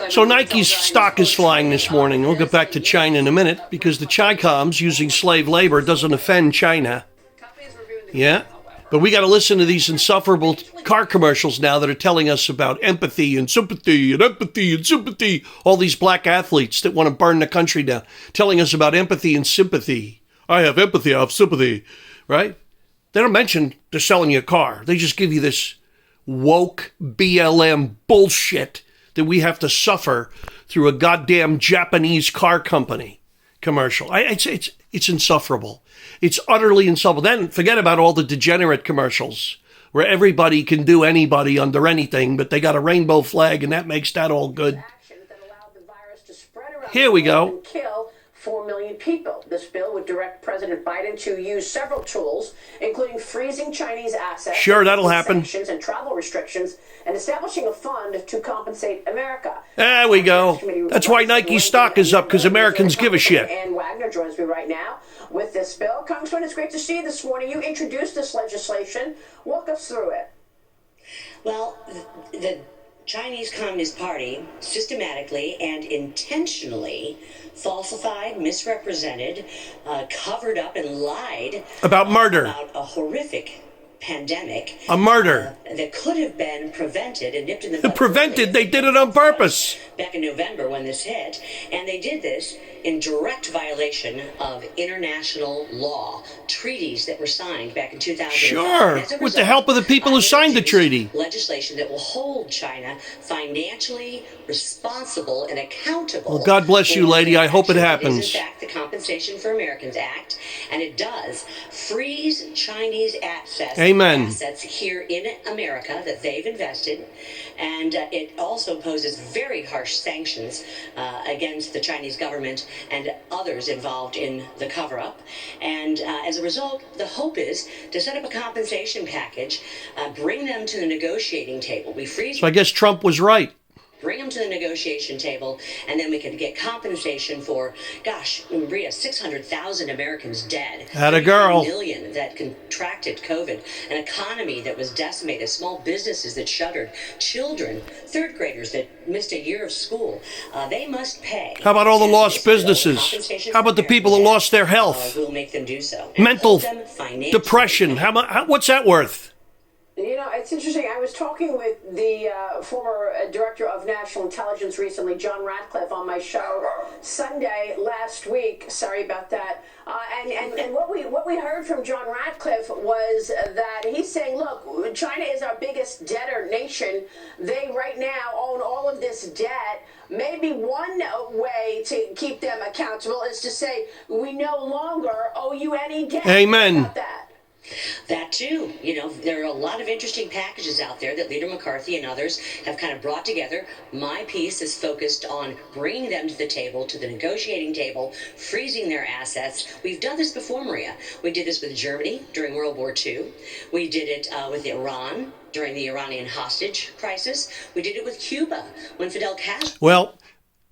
So Nike's stock is flying this morning. We'll get back to China in a minute because the Chi-Coms using slave labor doesn't offend China. Yeah, but we got to listen to these insufferable car commercials now that are telling us about empathy and sympathy and empathy and sympathy. All these black athletes that want to burn the country down, telling us about empathy and sympathy. I have empathy, I have sympathy, right? They don't mention they're selling you a car. They just give you this woke BLM bullshit that we have to suffer through a goddamn Japanese car company commercial. It's insufferable. It's utterly insufferable. Then forget about all the degenerate commercials where everybody can do anybody under anything, but they got a rainbow flag and that makes that all good. Here we go. 4 million people. This bill would direct President Biden to use several tools, including freezing Chinese assets, sure, that'll happen, sanctions and travel restrictions, and establishing a fund to compensate America. There we go. That's why Nike stock is up, because Americans give a shit. And Wagner joins me right now with this bill. Congressman, it's great to see you this morning. You introduced this legislation. Walk us through it. Well, the Chinese Communist Party systematically and intentionally falsified, misrepresented, covered up, and lied about murder, about a horrific pandemic, a murder that could have been prevented and nipped in the bud. Prevented? They did it on purpose. Back in November when this hit, and they did this in direct violation of international law, treaties that were signed back in 2005. Sure, with the help of the people who signed the treaty. Legislation that will hold China financially responsible and accountable. Well, God bless you, lady. I hope it happens. It is, in fact, the Compensation for Americans Act, and it does freeze Chinese assets. Amen. Assets here in America that they've invested, and it also poses very harsh sanctions against the Chinese government and others involved in the cover-up. And as a result, the hope is to set up a compensation package, bring them to the negotiating table. We freeze. So I guess Trump was right. Bring them to the negotiation table, and then we can get compensation for, gosh, Maria, 600,000 Americans dead. Had a girl. 1 million that contracted COVID. An economy that was decimated. Small businesses that shuttered. Children, third graders that missed a year of school. They must pay. How about all the lost businesses? How about the people that lost their health? We'll make them do so. Mental depression. What's that worth? You know, it's interesting. I was talking with the former director of national intelligence recently, John Ratcliffe, on my show Sunday last week. Sorry about that. And what we heard from John Ratcliffe was that he's saying, look, China is our biggest debtor nation. They right now own all of this debt. Maybe one way to keep them accountable is to say, we no longer owe you any debt. Amen. About that. That too, you know, there are a lot of interesting packages out there that Leader McCarthy and others have kind of brought together. My piece is focused on bringing them to the table, to the negotiating table, freezing their assets. We've done this before, Maria. We did this with Germany during World War II. We did it with Iran during the Iranian hostage crisis. We did it with Cuba when Fidel Castro... Well,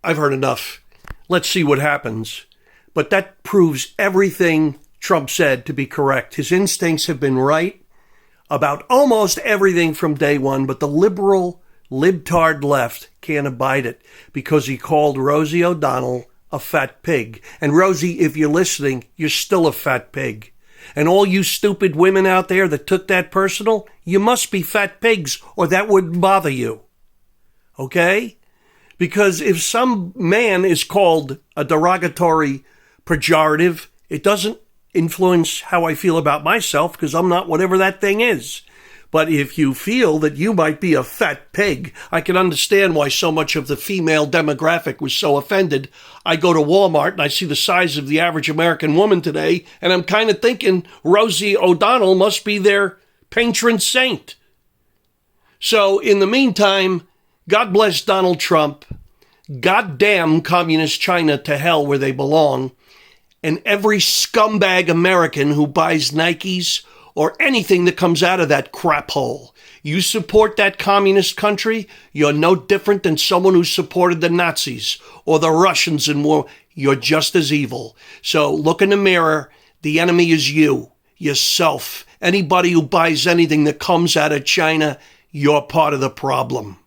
I've heard enough. Let's see what happens. But that proves everything Trump said to be correct. His instincts have been right about almost everything from day one, but the liberal, libtard left can't abide it because he called Rosie O'Donnell a fat pig. And Rosie, if you're listening, you're still a fat pig. And all you stupid women out there that took that personal, you must be fat pigs or that wouldn't bother you. Okay? Because if some man is called a derogatory pejorative, it doesn't influence how I feel about myself because I'm not whatever that thing is. But if you feel that you might be a fat pig, I can understand why so much of the female demographic was so offended. I go to Walmart and I see the size of the average American woman today, and I'm kind of thinking Rosie O'Donnell must be their patron saint. So in the meantime, God bless Donald Trump. Goddamn communist China to hell where they belong. And every scumbag American who buys Nikes or anything that comes out of that crap hole. You support that communist country, you're no different than someone who supported the Nazis or the Russians in war. You're just as evil. So look in the mirror. The enemy is you, yourself. Anybody who buys anything that comes out of China, you're part of the problem.